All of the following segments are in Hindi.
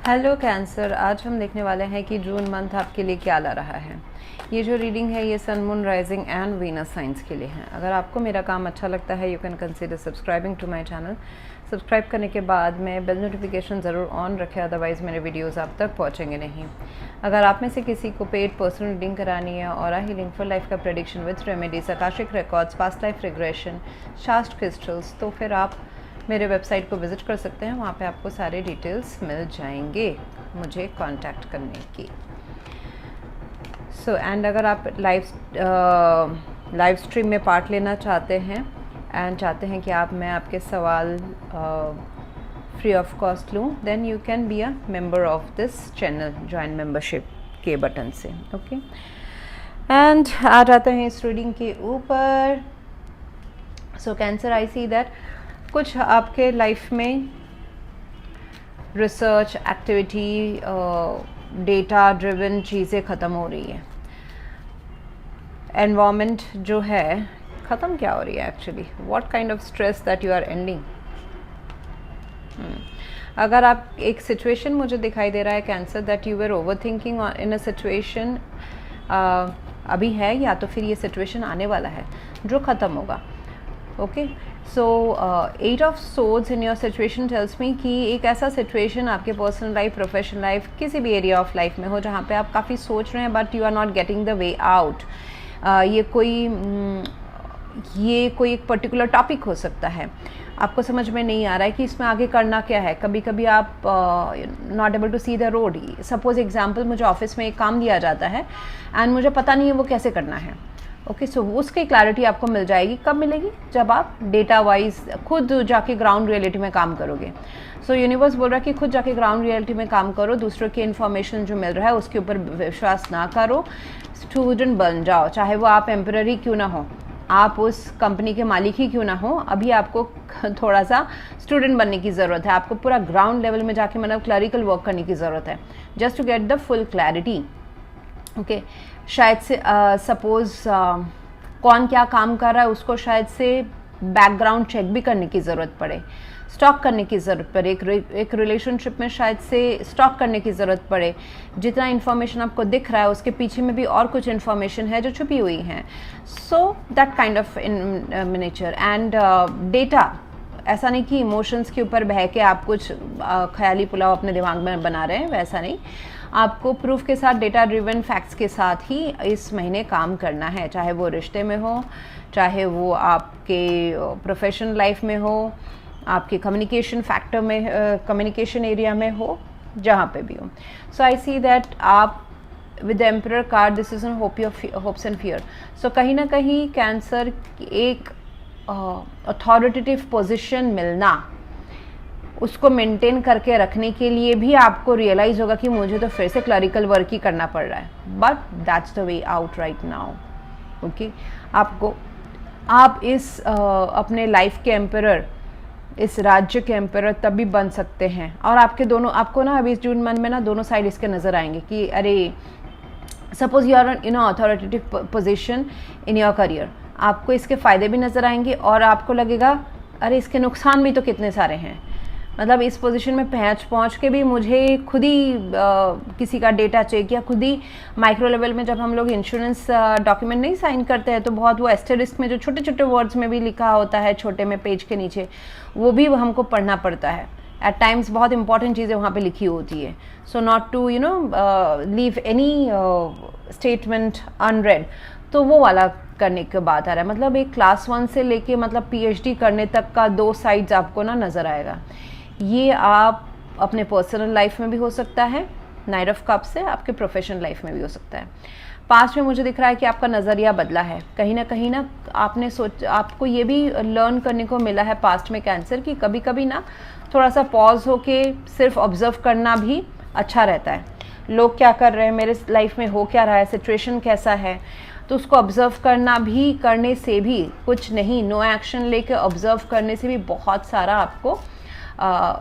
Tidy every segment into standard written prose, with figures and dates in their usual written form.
हेलो कैंसर, आज हम देखने वाले हैं कि जून मंथ आपके लिए क्या ला रहा है। ये जो रीडिंग है ये sun, moon, rising and Venus signs के लिए है। अगर आपको मेरा काम अच्छा लगता है you can consider subscribing to my channel. Subscribe करने के बाद में बेल नोटिफिकेशन ज़रूर ऑन रखें, अदरवाइज़ मेरे वीडियोस आप तक पहुंचेंगे नहीं। अगर आप में से किसी को पेड पर्सनल रीडिंग करानी है और हीलिंग फॉर लाइफ का prediction with remedies, Akashic records, past life regression, शास्त्र क्रिस्टल्स, तो फिर आप मेरे वेबसाइट को विज़िट कर सकते हैं। वहाँ पे आपको सारे डिटेल्स मिल जाएंगे मुझे कांटेक्ट करने की। एंड अगर आप लाइव स्ट्रीम में पार्ट लेना चाहते हैं एंड चाहते हैं कि मैं आपके सवाल फ्री ऑफ कॉस्ट लूँ, then you can be a member of this channel, join membership के बटन से। ओके, एंड आ जाते हैं इस रीडिंग के ऊपर। सो कैंसर, आई सी दैट कुछ आपके लाइफ में रिसर्च एक्टिविटी, डेटा ड्रिवन चीज़ें ख़त्म हो रही है। एनवायरनमेंट जो है ख़त्म क्या हो रही है actually, what kind of stress that you are ending. अगर आप एक सिचुएशन मुझे दिखाई दे रहा है cancer that you were over thinking in a situation, अभी है या तो फिर ये सिचुएशन आने वाला है जो ख़त्म होगा। Okay, so 8 of swords in your situation tells me कि एक ऐसा सिचुएशन आपके पर्सनल लाइफ, प्रोफेशनल लाइफ, किसी भी एरिया ऑफ लाइफ में हो जहाँ पे आप काफ़ी सोच रहे हैं but you are not getting the way out. ये कोई एक पर्टिकुलर टॉपिक हो सकता है, आपको समझ में नहीं आ रहा है कि इसमें आगे करना क्या है। कभी कभी आप not able to see the road. Suppose example, मुझे ऑफिस में एक काम दिया जाता है एंड मुझे पता नहीं है वो कैसे करना है। ओके, सो उसकी क्लैरिटी आपको मिल जाएगी। कब मिलेगी? जब आप डेटा वाइज खुद जाके ग्राउंड रियलिटी में काम करोगे। सो यूनिवर्स बोल रहा है कि खुद जाके ग्राउंड रियलिटी में काम करो, दूसरों की इन्फॉर्मेशन जो मिल रहा है उसके ऊपर विश्वास ना करो, स्टूडेंट बन जाओ। चाहे वो आप एम्पररी क्यों ना हो, आप उस कंपनी के मालिक ही क्यों ना हो, अभी आपको थोड़ा सा स्टूडेंट बनने की ज़रूरत है। आपको पूरा ग्राउंड लेवल में जाके मतलब क्लरिकल वर्क करने की ज़रूरत है, just to get the full clarity. Okay, शायद से सपोज़ कौन क्या काम कर रहा है उसको शायद से बैकग्राउंड चेक भी करने की ज़रूरत पड़े, स्टॉक करने की ज़रूरत पड़े। एक रिलेशनशिप में शायद से स्टॉक करने की ज़रूरत पड़े। जितना इन्फॉर्मेशन आपको दिख रहा है उसके पीछे में भी और कुछ इन्फॉर्मेशन है जो छुपी हुई है। So that kind of in miniature and data. ऐसा नहीं कि इमोशंस के ऊपर बह के आप कुछ ख्याली पुलाव अपने दिमाग में बना रहे हैं, वैसा नहीं। आपको प्रूफ के साथ, डेटा ड्रिवन फैक्ट्स के साथ ही इस महीने काम करना है, चाहे वो रिश्ते में हो, चाहे वो आपके प्रोफेशनल लाइफ में हो, आपके कम्युनिकेशन फैक्टर में, कम्युनिकेशन एरिया में हो, जहाँ पे भी हो। सो आई सी दैट आप with the emperor card, this is an hopes and fear. So कहीं ना कहीं कैंसर एक अथॉरिटेटिव पोजीशन मिलना, उसको मेंटेन करके रखने के लिए भी आपको रियलाइज़ होगा कि मुझे तो फिर से क्लरिकल वर्क ही करना पड़ रहा है, but that's the way out right now. Okay, आप इस अपने लाइफ के एम्परर, इस राज्य के एम्परर तभी बन सकते हैं। और आपको ना अभी इस जून मंथ में ना दोनों साइड इसके नज़र आएंगे कि अरे suppose you are in authoritative position in your career, आपको इसके फ़ायदे भी नज़र आएंगे और आपको लगेगा अरे इसके नुकसान भी तो कितने सारे हैं। मतलब इस पोजीशन में पहुँच के भी मुझे खुद ही किसी का डेटा चेक, या खुद ही माइक्रो लेवल में जब हम लोग इंश्योरेंस डॉक्यूमेंट नहीं साइन करते हैं तो बहुत वो एस्टेरिस्क में जो छोटे छोटे वर्ड्स में भी लिखा होता है, छोटे में पेज के नीचे, वो भी हमको पढ़ना पड़ता है। एट टाइम्स बहुत इंपॉर्टेंट चीज़ें वहाँ पे लिखी होती है। So not to leave any statement unread. तो वो वाला करने के बाद आ रहा है। मतलब एक क्लास 1 से लेके मतलब PhD करने तक का 2 साइड्स आपको ना नज़र आएगा। ये आप अपने पर्सनल लाइफ में भी हो सकता है, नाइट ऑफ कप से आपके प्रोफेशनल लाइफ में भी हो सकता है। पास्ट में मुझे दिख रहा है कि आपका नज़रिया बदला है। कहीं ना आपको ये भी लर्न करने को मिला है पास्ट में कैंसर की कभी कभी ना थोड़ा सा पॉज होके सिर्फ ऑब्जर्व करना भी अच्छा रहता है। लोग क्या कर रहे हैं, मेरे लाइफ में हो क्या रहा है, सिचुएशन कैसा है, तो उसको ऑब्जर्व करने से भी कुछ नहीं, नो एक्शन लेके ऑब्जर्व करने से भी बहुत सारा आपको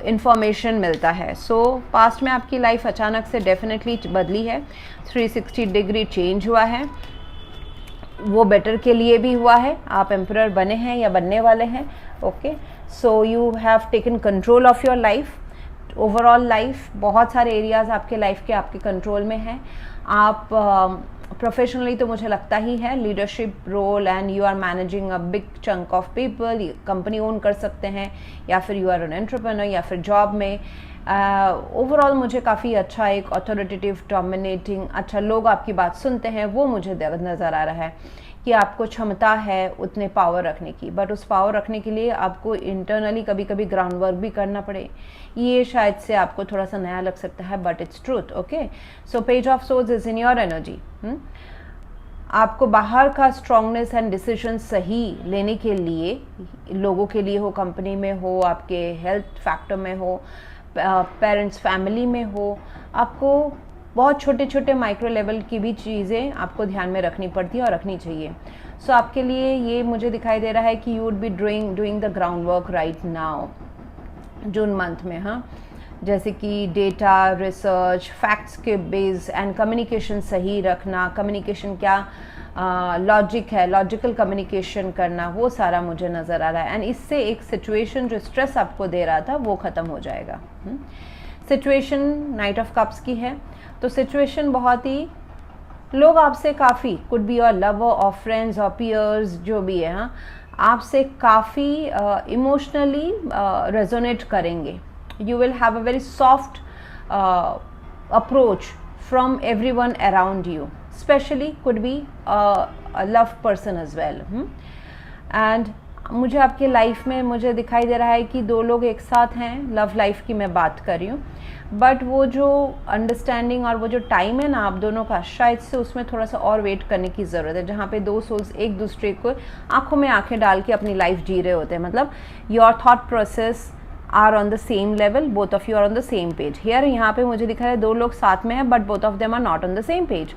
इंफॉर्मेशन मिलता है। सो पास्ट में आपकी लाइफ अचानक से डेफिनेटली बदली है, 360 डिग्री चेंज हुआ है, वो बेटर के लिए भी हुआ है। आप एम्परर बने हैं या बनने वाले हैं। Okay, so you have taken control of your life overall life, बहुत सारे एरियाज आपके लाइफ के आपके कंट्रोल में हैं। आप प्रोफेशनली तो मुझे लगता ही है leadership role and you are managing a big chunk of people, company own कर सकते हैं या फिर यू आर एन एंटरप्रेन्योर या फिर जॉब में। ओवरऑल मुझे काफ़ी अच्छा एक अथॉरिटेटिव डोमिनेटिंग, अच्छा लोग आपकी बात सुनते हैं, वो मुझे नज़र आ रहा है कि आपको क्षमता है उतने पावर रखने की। बट उस पावर रखने के लिए आपको इंटरनली कभी कभी ग्राउंड वर्क भी करना पड़े। ये शायद से आपको थोड़ा सा नया लग सकता है but its truth. Okay, so page of swords is in your energy. आपको बाहर का स्ट्रांगनेस एंड डिसीजन सही लेने के लिए, लोगों के लिए हो, कंपनी में हो, आपके हेल्थ फैक्टर में हो, पेरेंट्स फैमिली में हो, आपको बहुत छोटे छोटे माइक्रो लेवल की भी चीज़ें आपको ध्यान में रखनी पड़ती है और रखनी चाहिए। सो आपके लिए ये मुझे दिखाई दे रहा है कि you would be doing the ground work right now June month में। हाँ, जैसे कि डेटा रिसर्च, फैक्ट्स के बेस एंड कम्युनिकेशन सही रखना, कम्युनिकेशन क्या लॉजिक है, लॉजिकल कम्युनिकेशन करना, वो सारा मुझे नज़र आ रहा है। एंड इससे एक सिचुएशन जो स्ट्रेस आपको दे रहा था वो ख़त्म हो जाएगा। सिचुएशन नाइट ऑफ कप्स की है, तो सिचुएशन बहुत ही, लोग आपसे काफ़ी, कुड बी योर लवर और फ्रेंड्स और पीयर्स, जो भी है, हाँ, आपसे काफ़ी इमोशनली रेजोनेट करेंगे। You will have a very soft approach from everyone around you, especially could be a love person as well. And मुझे आपके लाइफ में मुझे दिखाई दे रहा है कि दो लोग एक साथ हैं, लव लाइफ की मैं बात कर रही हूँ, बट वो जो अंडरस्टैंडिंग और वो जो टाइम है ना आप दोनों का, शायद से उसमें थोड़ा सा और वेट करने की ज़रूरत है, जहाँ पे दो सोल्स एक दूसरे को आंखों में आंखें डाल के अपनी लाइफ जी रहे होते हैं। मतलब your thought process are on the same level, both of you are on the same page. Here यहाँ पे मुझे दिख रहा है दो लोग साथ में हैं but both of them are not on the same page.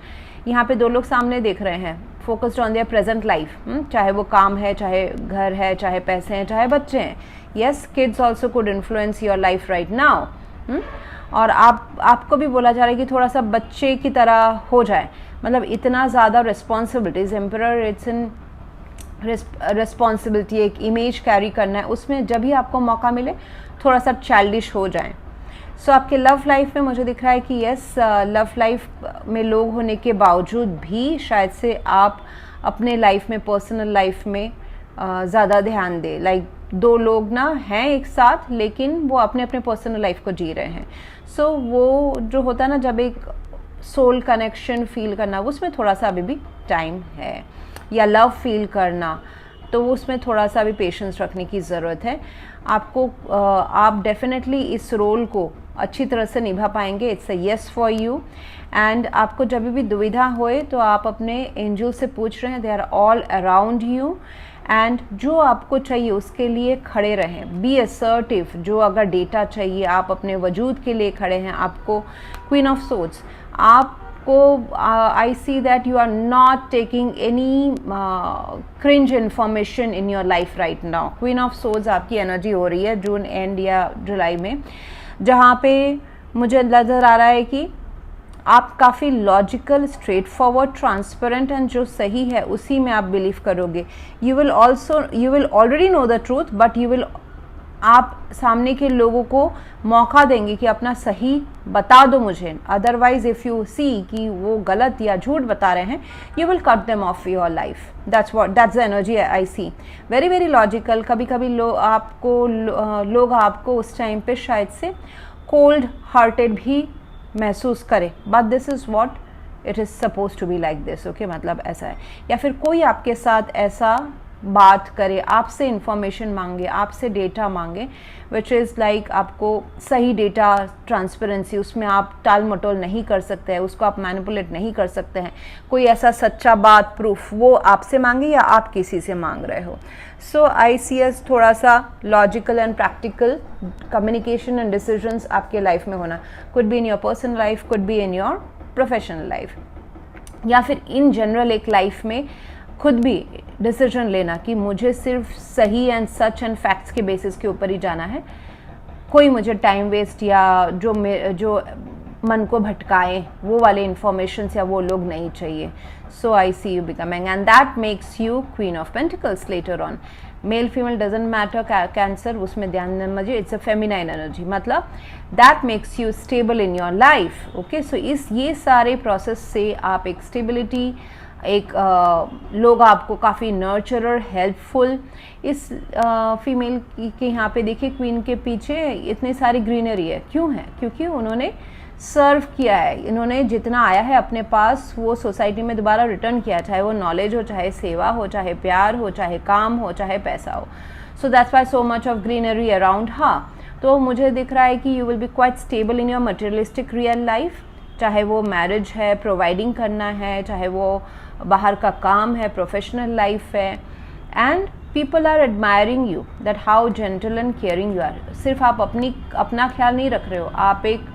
यहाँ पे दो लोग सामने देख रहे हैं, focused on their present life, चाहे वो काम है, चाहे घर है, चाहे पैसे हैं, चाहे बच्चे हैं। Yes, kids also could influence your life right now. और आपको भी बोला जा रहा है कि थोड़ा सा बच्चे की तरह हो जाए, मतलब इतना ज़्यादा responsibilities, emperor it's in responsibility, एक इमेज कैरी करना है, उसमें जब भी आपको मौका मिले थोड़ा सा चाइल्डिश हो जाएं। सो आपके लव लाइफ में मुझे दिख रहा है कि यस, लव लाइफ में लोग होने के बावजूद भी शायद से आप अपने लाइफ में, पर्सनल लाइफ में ज़्यादा ध्यान दें। लाइक दो लोग ना हैं एक साथ लेकिन वो अपने अपने पर्सनल लाइफ को जी रहे हैं। सो वो जो होता है ना, जब एक सोल कनेक्शन फील करना, उसमें थोड़ा सा अभी भी टाइम है, या लव फील करना, तो उसमें थोड़ा सा भी पेशेंस रखने की ज़रूरत है। आपको आप डेफिनेटली इस रोल को अच्छी तरह से निभा पाएंगे। It's a yes for you. And आपको जब भी दुविधा होए तो आप अपने एंजल से पूछ रहे हैं, they are all around you, and जो आपको चाहिए उसके लिए खड़े रहें। Be assertive. जो अगर डेटा चाहिए, आप अपने वजूद के लिए खड़े हैं। आपको क्वीन ऑफ सोर्ड्स, आपको I see that you are not taking any cringe information in your life right now. Queen of Swords आपकी एनर्जी हो रही है जून एंड या जुलाई में, जहाँ पे मुझे नज़र आ रहा है कि आप काफ़ी logical, straight forward, transparent and जो सही है उसी में आप बिलीव करोगे। You will already know the truth, but आप सामने के लोगों को मौका देंगे कि अपना सही बता दो मुझे। अदरवाइज इफ़ यू सी कि वो गलत या झूठ बता रहे हैं, you will cut them off your life. That's the energy I see. Very very logical. कभी कभी लोग आपको उस टाइम पे शायद से कोल्ड हार्टेड भी महसूस करें, but this is what it is suppose to be like this. Okay, मतलब ऐसा है। या फिर कोई आपके साथ ऐसा बात करे, आपसे इंफॉर्मेशन मांगे, आपसे डेटा मांगे, विच इज़ लाइक आपको सही डेटा, ट्रांसपेरेंसी, उसमें आप टाल मटोल नहीं कर सकते हैं, उसको आप मैनिपुलेट नहीं कर सकते हैं। कोई ऐसा सच्चा बात, प्रूफ वो आपसे मांगे या आप किसी से मांग रहे हो। सो आई सी एस थोड़ा सा logical and practical communication and decisions आपके लाइफ में होना। Could be in your personal life, could be in your professional life, या फिर इन जनरल एक लाइफ में खुद भी डिसीजन लेना कि मुझे सिर्फ सही एंड सच एंड फैक्ट्स के बेसिस के ऊपर ही जाना है। कोई मुझे टाइम वेस्ट या जो मन को भटकाए वो वाले इंफॉर्मेशन या वो लोग नहीं चाहिए। So I see you becoming, and that makes you queen of pentacles later on. Male female doesn't matter, cancer उसमें ध्यान देना मुझे, इट्स अ फेमिनाइन एनर्जी, मतलब that makes you stable in your life. Okay, so ये सारे प्रोसेस से आप एक स्टेबिलिटी, एक लोग आपको काफ़ी नर्चरर, हेल्पफुल, इस फीमेल के यहाँ पे देखिए क्वीन के पीछे इतनी सारी ग्रीनरी है, क्यों है? क्योंकि उन्होंने सर्व किया है, इन्होंने जितना आया है अपने पास वो सोसाइटी में दोबारा रिटर्न किया, चाहे वो नॉलेज हो, चाहे सेवा हो, चाहे प्यार हो, चाहे काम हो, चाहे पैसा हो। So that's why so much of greenery around. हाँ, तो मुझे दिख रहा है कि you will be quite stable in your materialistic real life, चाहे वो मैरिज है, प्रोवाइडिंग करना है, चाहे वो बाहर का काम है, प्रोफेशनल लाइफ है, and people are admiring you that how gentle and caring you are. सिर्फ आप अपना ख्याल नहीं रख रहे हो, आप एक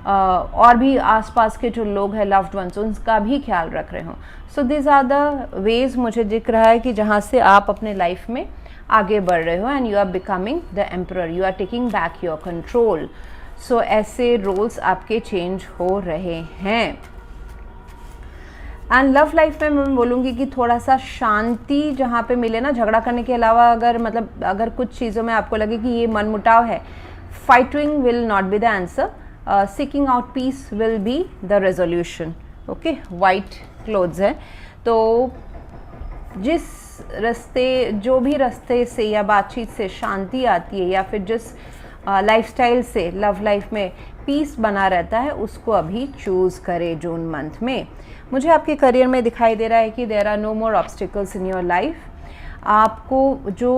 और भी आसपास के जो लोग हैं, लव्ड वंस, उनका भी ख्याल रख रहे हो। So this are the ways मुझे दिख रहा है कि जहाँ से आप अपने लाइफ में आगे बढ़ रहे हो, and you are becoming the emperor, you are taking back your control. So ऐसे रोल्स आपके चेंज हो रहे हैं। एंड लव लाइफ में मैं बोलूँगी कि थोड़ा सा शांति जहाँ पे मिले ना, झगड़ा करने के अलावा, अगर कुछ चीज़ों में आपको लगे कि ये मनमुटाव है, fighting will not be the answer, seeking out piece will be the resolution. Okay, white clothes है, तो जो भी रास्ते से या बातचीत से शांति आती है, या फिर जिस लाइफस्टाइल से लव लाइफ में पीस बना रहता है, उसको अभी चूज़ करें जून मंथ में। मुझे आपके करियर में दिखाई दे रहा है कि there are no more obstacles in your life. आपको जो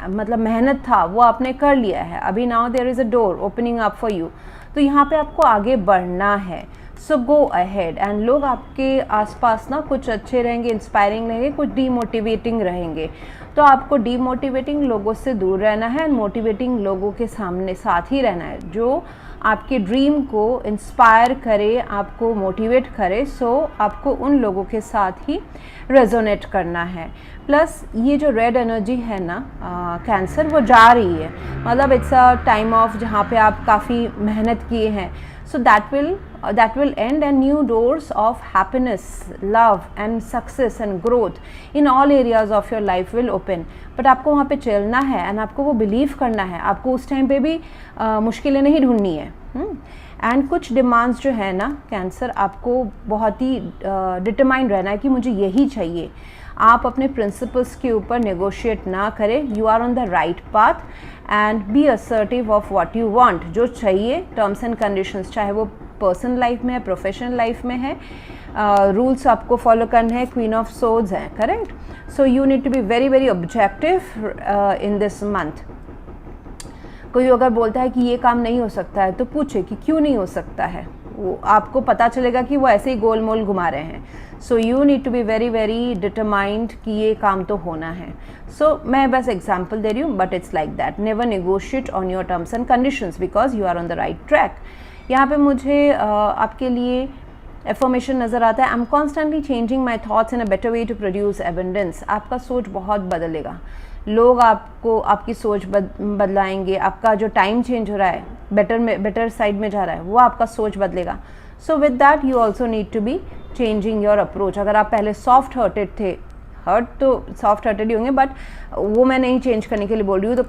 मतलब मेहनत था वो आपने कर लिया है, अभी now there is a door opening up for you, तो यहाँ पे आपको आगे बढ़ना है। सो गो अहेड, एंड लोग आपके आसपास ना कुछ अच्छे रहेंगे, इंस्पायरिंग रहेंगे, कुछ डीमोटिवेटिंग रहेंगे, तो आपको डीमोटिवेटिंग लोगों से दूर रहना है, एंड मोटिवेटिंग लोगों के सामने साथ ही रहना है, जो आपके ड्रीम को इंस्पायर करे, आपको मोटिवेट करे। सो आपको उन लोगों के साथ ही रेजोनेट करना है। प्लस ये जो रेड एनर्जी है ना कैंसर, वो जा रही है, मतलब इट्स अ टाइम ऑफ जहाँ पे आप काफ़ी मेहनत किए हैं। So that will end, and new doors of happiness, love and success and growth in all areas of your life will open. But आपको वहाँ पे चलना है, and आपको वो बिलीव करना है, आपको उस टाइम पे भी मुश्किलें नहीं ढूंढनी है। एंड कुछ डिमांड्स जो है ना कैंसर, आपको बहुत ही डिटरमाइंड रहना है कि मुझे यही चाहिए। आप अपने प्रिंसिपल्स के ऊपर नेगोशिएट ना करें, you are on the right path, and be assertive of what you want. जो चाहिए टर्म्स एंड कंडीशंस, चाहे वो पर्सनल लाइफ में है, प्रोफेशनल लाइफ में है, रूल्स आपको फॉलो करने हैं, क्वीन ऑफ सोर्ड्स हैं, correct. So you need to be very very objective in this month. कोई अगर बोलता है कि ये काम नहीं हो सकता है, तो पूछे कि क्यों नहीं हो सकता है, वो आपको पता चलेगा कि वो ऐसे ही गोल मोल घुमा रहे हैं। So you need to be very very determined कि ये काम तो होना है। सो मैं बस एग्जांपल दे रही हूँ, but it's like that, never negotiate on your terms and conditions because you are on the right track. यहाँ पे मुझे आपके लिए एफर्मेशन नज़र आता है, I am constantly changing my thoughts in a better way to produce abundance. आपका सोच बहुत बदलेगा, लोग आपको आपकी सोच बदलाएंगे, आपका जो टाइम चेंज हो रहा है, बेटर साइड में जा रहा है, वो आपका सोच बदलेगा। So with that you also need to be changing your approach. अगर आप पहले सॉफ्ट हार्टेड थे, हर्ट तो सॉफ्ट हार्टेड ही होंगे, बट वो मैं नहीं चेंज करने के लिए बोल रही हूँ, तो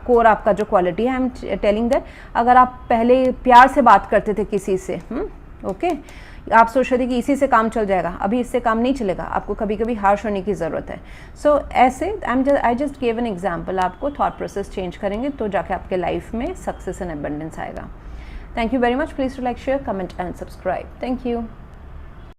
कोर आपका जो क्वालिटी है, आई एम टेलिंग दैट अगर आप पहले प्यार से बात करते थे किसी से, ओके, आप सोच रहे थे कि इसी से काम चल जाएगा, अभी इससे काम नहीं चलेगा, आपको कभी कभी हार्श होने की ज़रूरत है। सो ऐसे I just give an example, आपको थॉट प्रोसेस चेंज करेंगे तो जाके आपके लाइफ में सक्सेस एंड एबंडेंस आएगा। Thank you very much. Please to like, share, comment and subscribe. Thank you.